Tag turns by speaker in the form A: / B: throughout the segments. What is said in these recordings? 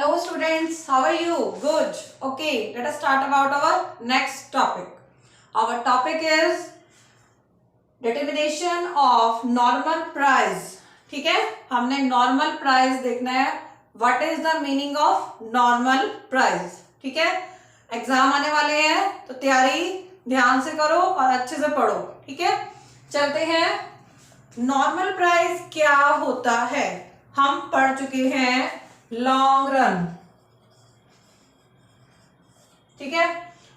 A: Hello students, how are you? Good. Okay, let us start about our next topic. Our topic is determination of normal price. ठीक है, हमने normal price देखना है. What is the meaning of normal price? ठीक है, exam आने वाले हैं तो तैयारी ध्यान से करो और अच्छे से पढ़ो. ठीक है, चलते हैं. नॉर्मल प्राइस क्या होता है? हम पढ़ चुके हैं लॉन्ग रन. ठीक है,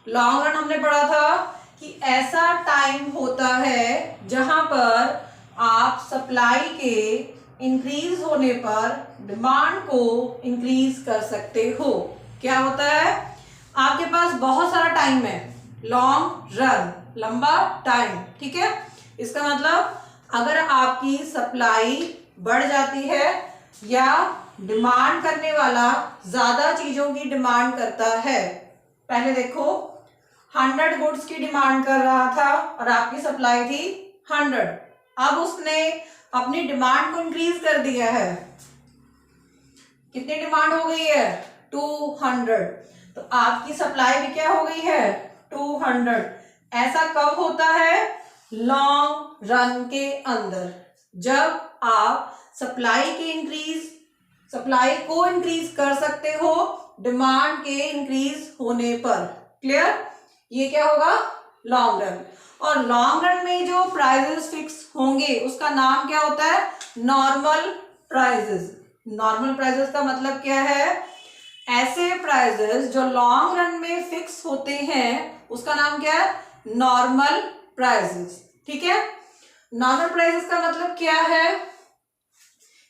A: लॉन्ग रन हमने पढ़ा था कि ऐसा टाइम होता है जहां पर आप सप्लाई के इंक्रीज होने पर डिमांड को इंक्रीज कर सकते हो. क्या होता है? आपके पास बहुत सारा टाइम है. लॉन्ग रन, लंबा टाइम. ठीक है, इसका मतलब अगर आपकी सप्लाई बढ़ जाती है या डिमांड करने वाला ज्यादा चीजों की डिमांड करता है. पहले देखो, 100 गुड्स की डिमांड कर रहा था और आपकी सप्लाई थी 100. अब उसने अपनी डिमांड को इंक्रीज कर दिया है. कितनी डिमांड हो गई है? 200. तो आपकी सप्लाई भी क्या हो गई है? 200. ऐसा कब होता है? लॉन्ग रन के अंदर, जब आप सप्लाई को इंक्रीज कर सकते हो डिमांड के इंक्रीज होने पर. क्लियर? ये क्या होगा? Long run. और लॉन्ग रन में जो प्राइसेस फिक्स होंगे उसका नाम क्या होता है? Normal prices. नॉर्मल प्राइसेस का मतलब क्या है? ऐसे प्राइसेस जो लॉन्ग रन में फिक्स होते हैं उसका नाम क्या है? Normal prices. ठीक है, नॉर्मल प्राइसेस का मतलब क्या है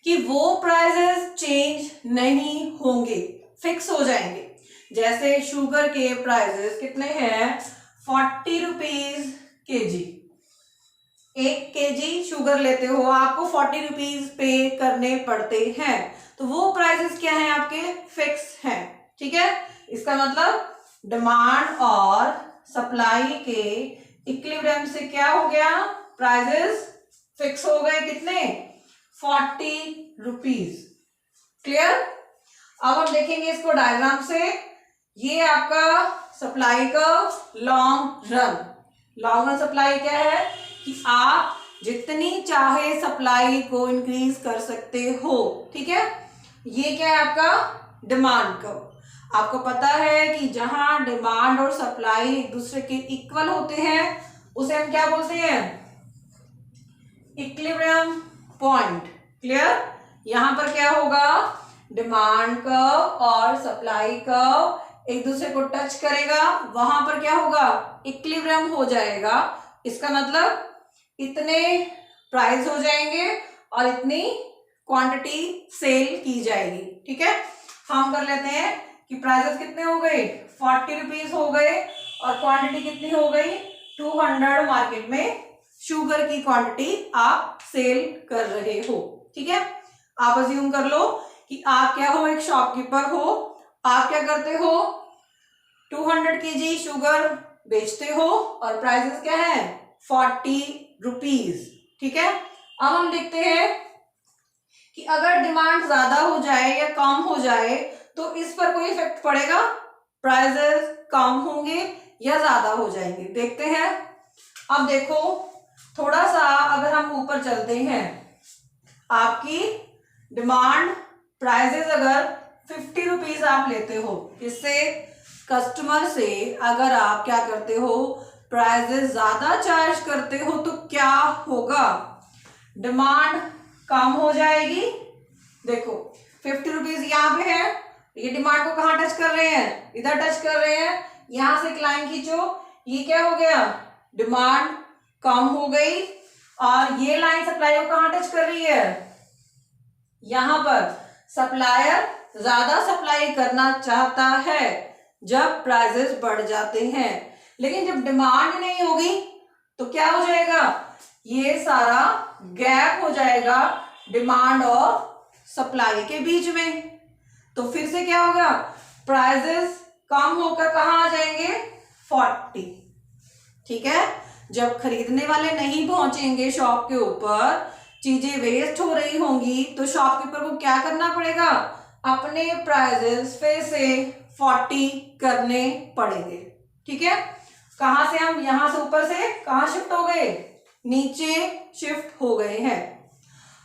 A: कि वो प्राइसेस चेंज नहीं होंगे, फिक्स हो जाएंगे. जैसे शुगर के प्राइसेस कितने हैं? 40 रुपीज केजी. 1 केजी शुगर लेते हो, आपको 40 रुपीज पे करने पड़ते हैं. तो वो प्राइसेस क्या हैं? आपके फिक्स हैं. ठीक है, इसका मतलब डिमांड और सप्लाई के इक्विलिब्रियम से क्या हो गया? प्राइसेस फिक्स हो गए. कितने? 40 रुपीज. क्लियर? अब हम देखेंगे इसको डायग्राम से. ये आपका सप्लाई का long run. Long run supply क्या है कि आप जितनी चाहे सप्लाई को इंक्रीज कर सकते हो. ठीक है, ये क्या है? आपका डिमांड का. आपको पता है कि जहां डिमांड और सप्लाई एक दूसरे के इक्वल होते हैं उसे हम क्या बोलते हैं? Equilibrium point. क्लियर? यहां पर क्या होगा? डिमांड कर्व और सप्लाई कर्व एक दूसरे को टच करेगा, वहां पर क्या होगा? इक्विलिब्रियम हो जाएगा. इसका मतलब इतने प्राइस हो जाएंगे और इतनी क्वांटिटी सेल की जाएगी. ठीक है, हम कर लेते हैं कि प्राइसेस कितने हो गए? 40 रुपीज हो गए और क्वांटिटी कितनी हो गई? 200 मार्केट में शुगर की क्वांटिटी आप सेल कर रहे हो. ठीक है, आप अज्यूम कर लो कि आप क्या हो? एक शॉपकीपर हो. आप क्या करते हो? 200 केजी शुगर बेचते हो और प्राइसेस क्या है? 40 रुपीज. ठीक है, अब हम देखते हैं कि अगर डिमांड ज्यादा हो जाए या कम हो जाए तो इस पर कोई इफेक्ट पड़ेगा? प्राइसेस कम होंगे या ज्यादा हो जाएंगे? देखते हैं. अब देखो, थोड़ा सा अगर हम ऊपर चलते हैं, आपकी डिमांड प्राइसेस अगर 50 रुपीज आप लेते हो, इससे कस्टमर से अगर आप क्या करते हो? प्राइसेस ज्यादा चार्ज करते हो तो क्या होगा? डिमांड कम हो जाएगी. देखो 50 रुपीज यहाँ पे है, ये डिमांड को कहाँ टच कर रहे हैं? इधर टच कर रहे हैं. यहां से एक लाइन खींचो, ये क्या हो गया? डिमांड कम हो गई. और ये लाइन सप्लाई को कहाँ टच कर रही है? यहां पर. सप्लायर ज्यादा सप्लाई करना चाहता है जब प्राइसेस बढ़ जाते हैं, लेकिन जब डिमांड नहीं होगी तो क्या हो जाएगा? ये सारा गैप हो जाएगा डिमांड और सप्लाई के बीच में. तो फिर से क्या होगा? प्राइसेस कम होकर कहाँ आ जाएंगे? 40. ठीक है, जब खरीदने वाले नहीं पहुंचेंगे शॉप के ऊपर, चीजें वेस्ट हो रही होंगी, तो शॉपकीपर को क्या करना पड़ेगा? अपने प्राइजेस फिर से 40 करने पड़ेंगे। ठीक है, कहां से हम यहां से ऊपर से कहां शिफ्ट हो गए, नीचे शिफ्ट हो गए हैं।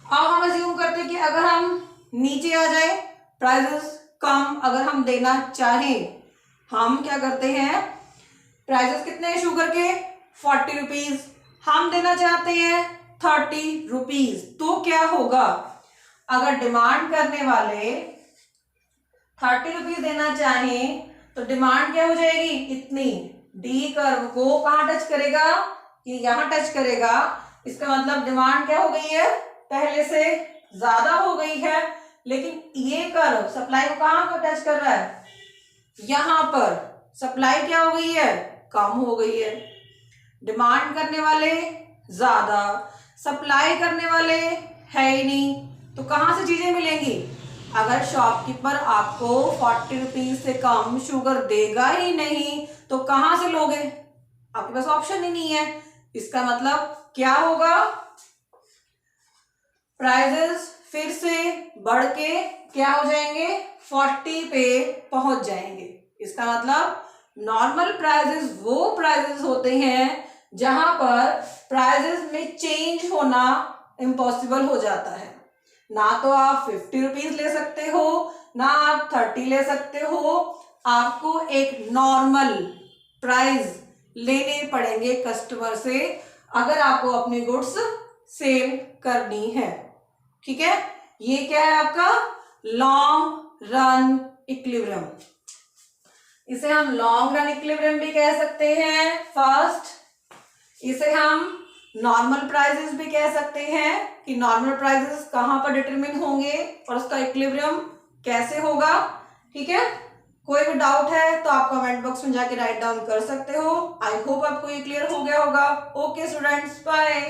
A: अब हम अज्यूम करते हैं कि अगर हम नीचे आ जाए, प्राइजेस कम अगर हम देना चाहें, हम क्या करते हैं, प्राइजेस कितने इशू करके 40 रुपीज, हम देना चाहते हैं 30 रुपीज। तो क्या होगा, अगर डिमांड करने वाले 30 रुपीज देना चाहें तो डिमांड क्या हो जाएगी, इतनी। डी कर्व को कहां टच करेगा, ये यहां टच करेगा। इसका मतलब डिमांड क्या हो गई है, पहले से ज्यादा हो गई है। लेकिन ये कर्व सप्लाई को कहां पर टच कर रहा है, यहां पर। सप्लाई क्या हो गई है, कम हो गई है। डिमांड करने वाले ज्यादा, सप्लाई करने वाले है ही नहीं, तो कहां से चीजें मिलेंगी। अगर शॉपकीपर आपको 40 रुपीज से कम शुगर देगा ही नहीं तो कहां से लोगे, आपके पास ऑप्शन ही नहीं है। इसका मतलब क्या होगा, प्राइजेस फिर से बढ़ के क्या हो जाएंगे, 40 पे पहुंच जाएंगे। इसका मतलब नॉर्मल प्राइजेस वो प्राइजेस होते हैं जहां पर प्राइजेस में चेंज होना इम्पॉसिबल हो जाता है। ना तो आप 50 रुपीज ले सकते हो, ना आप 30 ले सकते हो, आपको एक नॉर्मल प्राइस लेने पड़ेंगे कस्टमर से अगर आपको अपनी गुड्स सेल करनी है। ठीक है, ये क्या है आपका लॉन्ग रन इक्विलिब्रियम। इसे हम लॉन्ग रन इक्विलिब्रियम भी कह सकते हैं फर्स्ट। इसे हम नॉर्मल प्राइजेस भी कह सकते हैं कि नॉर्मल प्राइजेस कहां पर डिटरमिन होंगे और उसका इक्विलिब्रियम कैसे होगा। ठीक है, कोई भी डाउट है तो आप कमेंट बॉक्स में जाके राइट डाउन कर सकते हो। आई होप आपको ये क्लियर हो गया होगा। Okay students, bye.